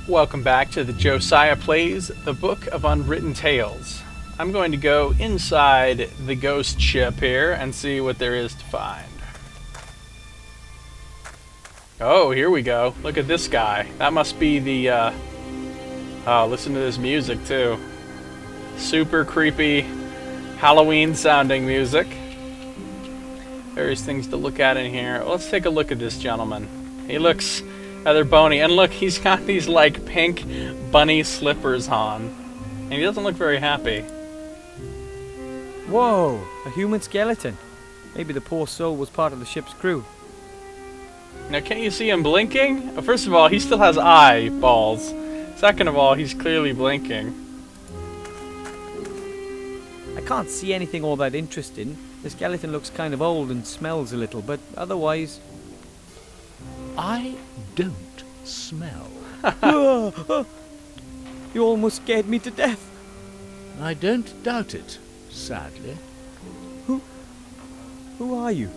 Welcome back to the Josiah Plays the Book of Unwritten Tales. I'm going to go inside the ghost ship here and see what there is to find. Oh, here we go. Look at this guy. That must be the, oh, listen to this music too. Super creepy Halloween sounding music. Various things to look at in here. Let's take a look at this gentleman. He looks rather bony. And look, he's got these like pink bunny slippers on. And he doesn't look very happy. Whoa, a human skeleton. Maybe the poor soul was part of the ship's crew. Now, can't you see him blinking? First of all, he still has eyeballs. Second of all, he's clearly blinking. I can't see anything all that interesting. The skeleton looks kind of old and smells a little, but otherwise... I don't smell. You almost scared me to death. I don't doubt it, sadly. Who are you?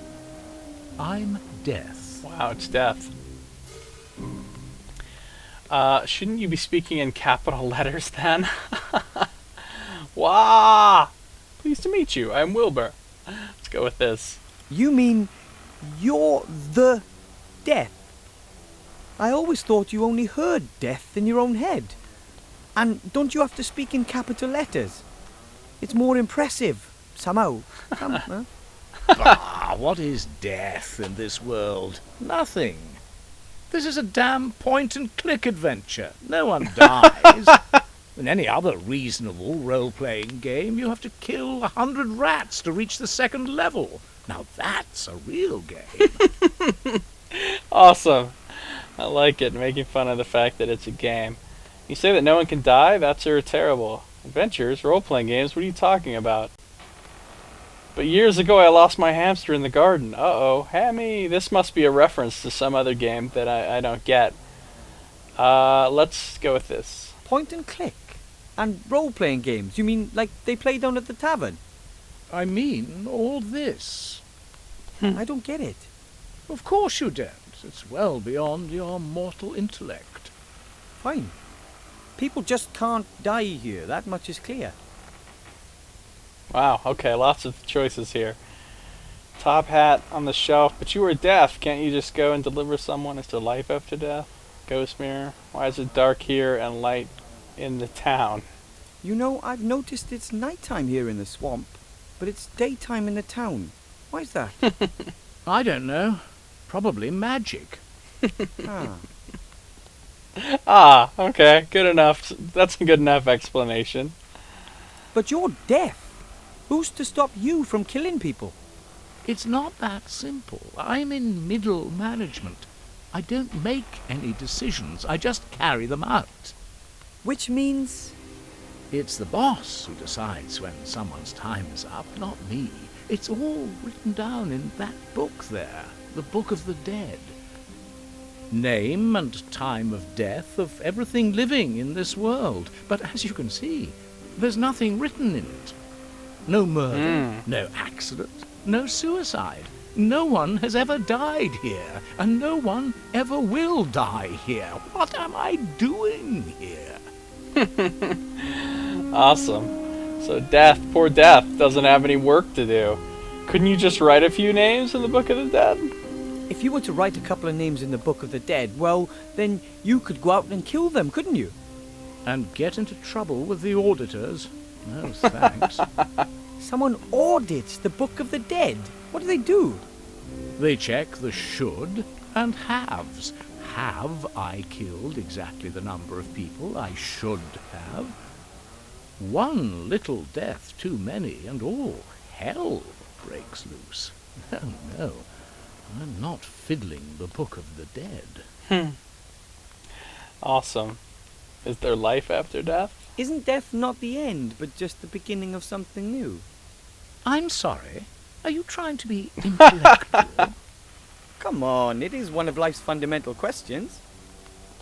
I'm Death. Wow, it's Death. Shouldn't you be speaking in capital letters then? Wah! Pleased to meet you. I'm Wilbur. Let's go with this. You mean you're the Death? I always thought you only heard death in your own head. And don't you have to speak in capital letters? It's more impressive, somehow. Huh? Bah, what is death in this world? Nothing. This is a damn point-and-click adventure. No one dies. In any other reasonable role-playing game, you have to kill 100 rats to reach the second level. Now that's a real game. Awesome. I like it, making fun of the fact that it's a game. You say that no one can die? That's terrible. Adventures, role-playing games, what are you talking about? But years ago I lost my hamster in the garden. Uh-oh, Hammy! This must be a reference to some other game that I don't get. Let's go with this. Point and click? And role-playing games? You mean like they play down at the tavern? I mean all this. I don't get it. Of course you don't. It's well beyond your mortal intellect. Fine. People just can't die here, that much is clear. Wow, okay, lots of choices here. Top hat on the shelf, but you are deaf. Can't you just go and deliver someone? Is there life after death? Ghost mirror. Why is it dark here and light in the town? You know, I've noticed it's nighttime here in the swamp, but it's daytime in the town. Why is that? I don't know. Probably magic. Ah, okay, good enough. That's a good enough explanation. But you're deaf. Who's to stop you from killing people? It's not that simple. I'm in middle management. I don't make any decisions. I just carry them out. Which means... It's the boss who decides when someone's time is up, not me. It's all written down in that book there, the Book of the Dead. Name and time of death of everything living in this world. But as you can see, there's nothing written in it. No murder, no accident, no suicide. No one has ever died here, and no one ever will die here. What am I doing here? Awesome. So Death, poor Death, doesn't have any work to do. Couldn't you just write a few names in the Book of the Dead? If you were to write a couple of names in the Book of the Dead, well, then you could go out and kill them, couldn't you? And get into trouble with the auditors. No thanks. Someone audits the Book of the Dead. What do they do? They check the should and haves. Have I killed exactly the number of people I should have? One little death too many, and all hell breaks loose. No, no, I'm not fiddling the Book of the Dead. Awesome. Is there life after death? Isn't death not the end, but just the beginning of something new? I'm sorry. Are you trying to be intellectual? Come on, it is one of life's fundamental questions.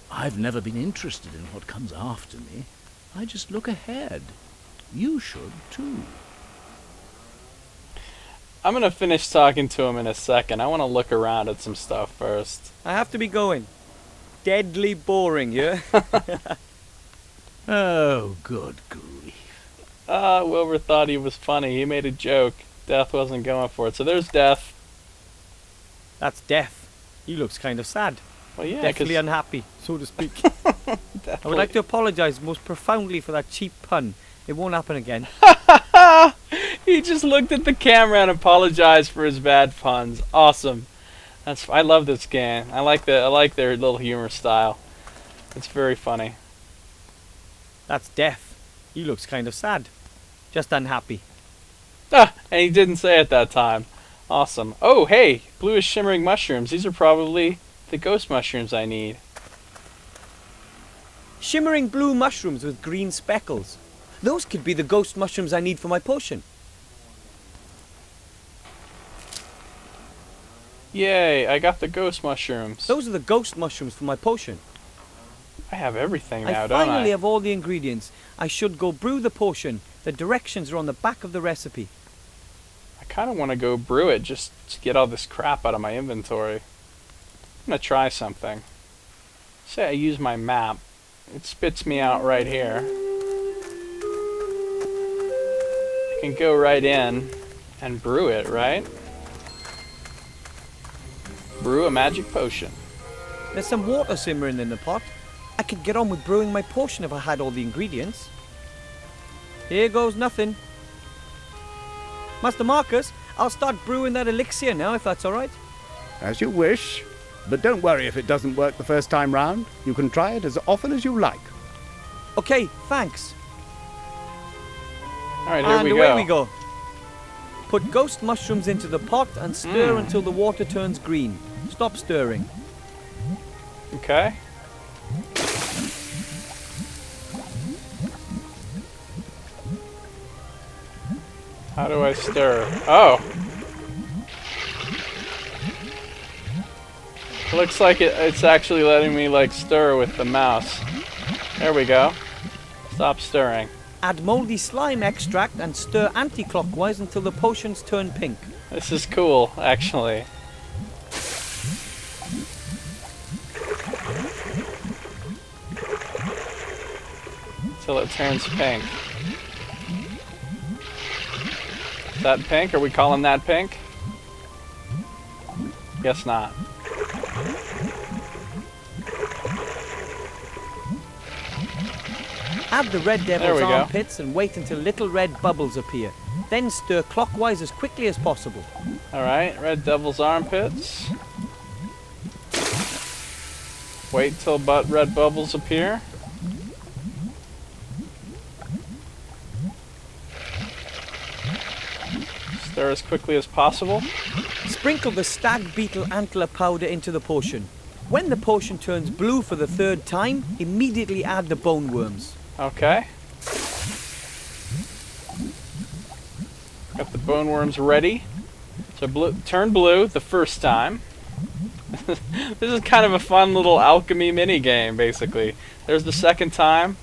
I've never been interested in what comes after me. I just look ahead. You should, too. I'm going to finish talking to him in a second. I want to look around at some stuff first. I have to be going. deadly boring, yeah? Oh, good grief. Wilbur thought he was funny. He made a joke. Death wasn't going for it. So there's Death. That's Death. He looks kind of sad. Well, yeah, Definitely 'cause unhappy, so to speak. I would like to apologise most profoundly for that cheap pun. It won't happen again. He just looked at the camera and apologized for his bad puns. Awesome. I love this game. I like their little humor style. It's very funny. That's Death. He looks kind of sad. Just unhappy. Ah, and he didn't say it that time. Awesome. Oh, hey, bluish shimmering mushrooms. These are probably the ghost mushrooms I need. Shimmering blue mushrooms with green speckles. Those could be the ghost mushrooms I need for my potion. Yay, I got the ghost mushrooms. Those are the ghost mushrooms for my potion. I have everything now, I don't finally I? have all the ingredients. I should go brew the potion. The directions are on the back of the recipe. I kind of want to go brew it just to get all this crap out of my inventory. I'm going to try something. Say I use my map. It spits me out right here. I can go right in and brew it, right? Brew a magic potion. There's some water simmering in the pot. I could get on with brewing my potion if I had all the ingredients. Here goes nothing. Master Marcus, I'll start brewing that elixir now, if that's all right. As you wish. But don't worry if it doesn't work the first time round. You can try it as often as you like. Okay, thanks. All right, here And we away go. we go. Put ghost mushrooms into the pot and stir until the water turns green. Stop stirring. Okay. How do I stir? Oh. Looks like it's actually letting me like stir with the mouse. There we go. Stop stirring. Add moldy slime extract and stir anti-clockwise until the potions turn pink. This is cool, actually. Until it turns pink. Is that pink? Are we calling that pink? Guess not. Add the red There devil's we go. armpits and wait until little red bubbles appear. Then stir clockwise as quickly as possible. Alright, red devil's armpits. Wait till red bubbles appear. Stir as quickly as possible. Sprinkle the stag beetle antler powder into the potion. When the potion turns blue for the third time, immediately add the bone worms. Okay. Got the bone worms ready. So turn blue the first time. This is kind of a fun little alchemy mini game, basically. There's the second time.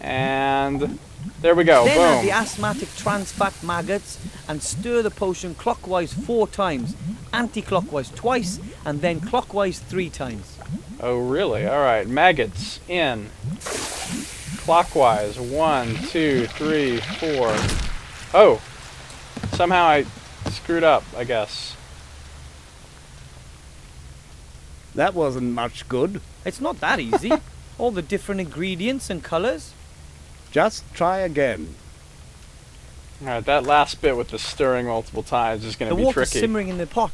And there we go. Then add Boom. the asthmatic trans fat maggots and stir the potion clockwise 4 times, anti-clockwise twice, and then clockwise 3 times. Oh, really? Alright. Maggots in. Clockwise. 1, 2, 3, 4. Oh! Somehow I screwed up, I guess. That wasn't much good. It's not that easy. All the different ingredients and colours. Just try again. Alright, that last bit with the stirring multiple times is going The to be water's tricky. simmering in the pot.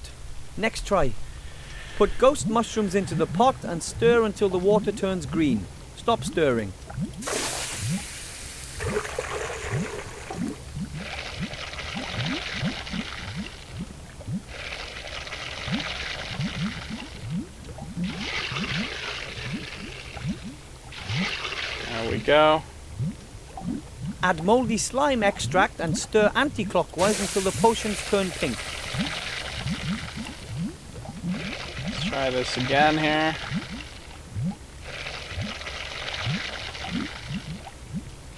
Next try. Put ghost mushrooms into the pot and stir until the water turns green. Stop stirring. There we go. Add moldy slime extract and stir anti-clockwise until the potions turn pink. Let's try this again here.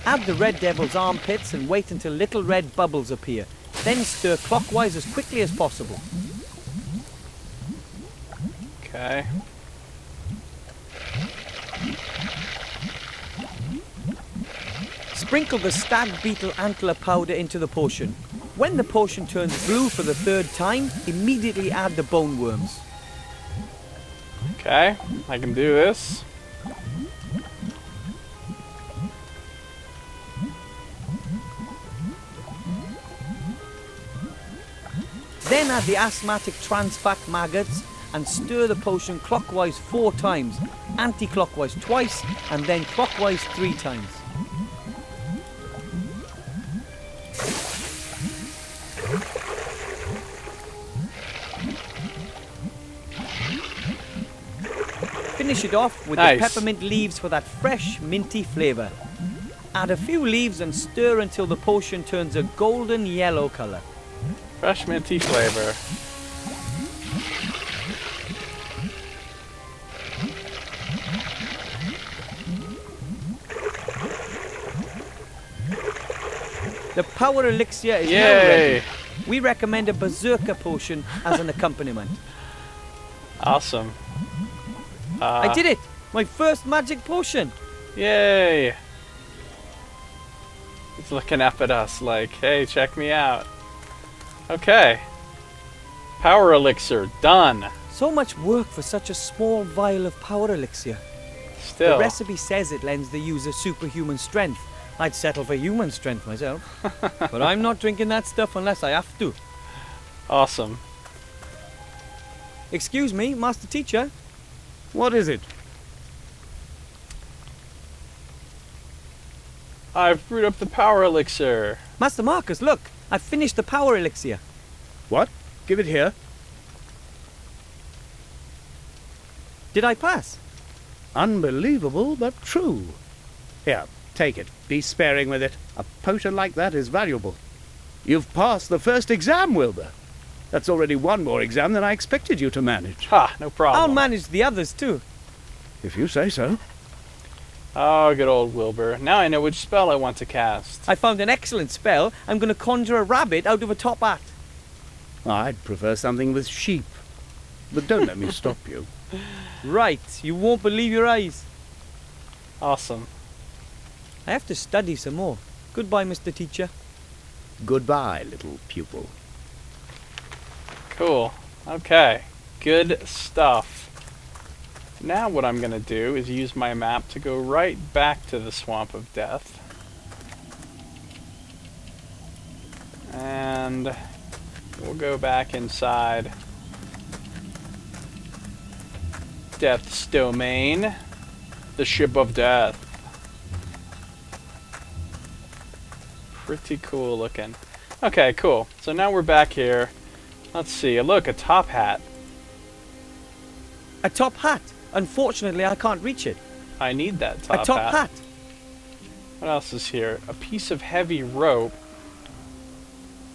Add the red devil's armpits and wait until little red bubbles appear. Then stir clockwise as quickly as possible. Okay. Sprinkle the stag beetle antler powder into the potion. When the potion turns blue for the 3rd time, immediately add the bone worms. Okay, I can do this. Then add the asthmatic trans fat maggots and stir the potion clockwise 4 times, anti-clockwise twice, and then clockwise 3 times. Finish it off with Nice. the peppermint leaves for that fresh, minty flavour. Add a few leaves and stir until the potion turns a golden yellow colour. Fresh minty flavor. The power elixir is now Yay! ready. We recommend a berserker potion as an accompaniment. Awesome. I did it! My first magic potion! Yay! He's looking up at us like, hey, check me out. Okay. Power elixir, done. So much work for such a small vial of power elixir. Still. The recipe says it lends the user superhuman strength. I'd settle for human strength myself. But I'm not drinking that stuff unless I have to. Awesome. Excuse me, Master Teacher. What is it? I've brewed up the power elixir. Master Marcus, look! I've finished the power elixir. What? Give it here. Did I pass? Unbelievable, but true. Here, take it. Be sparing with it. A potion like that is valuable. You've passed the first exam, Wilbur. That's already one more exam than I expected you to manage. Ha, no problem. I'll manage the others too. If you say so. Oh, good old Wilbur. Now I know which spell I want to cast. I found an excellent spell. I'm going to conjure a rabbit out of a top hat. I'd prefer something with sheep. But don't let me stop you. Right, you won't believe your eyes. Awesome. I have to study some more. Goodbye, Mr. Teacher. Goodbye, little pupil. Cool. Okay. Good stuff. Now what I'm going to do is use my map to go right back to the Swamp of Death. And we'll go back inside Death's domain, the Ship of Death. Pretty cool looking. Okay, cool. So now we're back here. Let's see. Look, a top hat. A top hat. Unfortunately, I can't reach it. I need that top hat. A top hat. What else is here? A piece of heavy rope.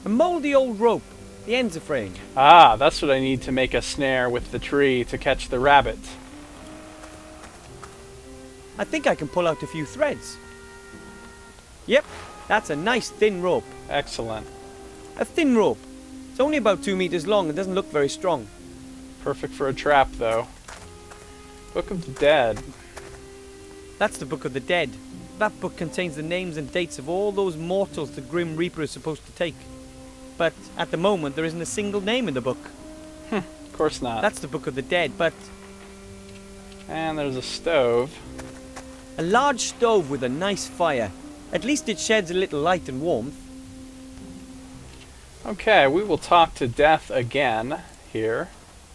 A mouldy old rope. The ends are fraying. Ah, that's what I need to make a snare with the tree to catch the rabbit. I think I can pull out a few threads. Yep, that's a nice thin rope. Excellent. A thin rope. It's only about 2 meters long and doesn't look very strong. Perfect for a trap, though. Book of the Dead. That's the Book of the Dead. That book contains the names and dates of all those mortals the Grim Reaper is supposed to take. But at the moment, there isn't a single name in the book. Of course not. That's the Book of the Dead, but And there's a stove. a large stove with a nice fire. At least it sheds a little light and warmth. Okay, we will talk to Death again here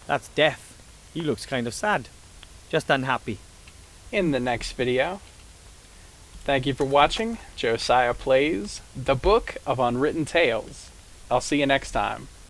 That's Death. He looks kind of sad. Just unhappy. in the next video. Thank you for watching. Josiah plays The Book of Unwritten Tales. I'll see you next time.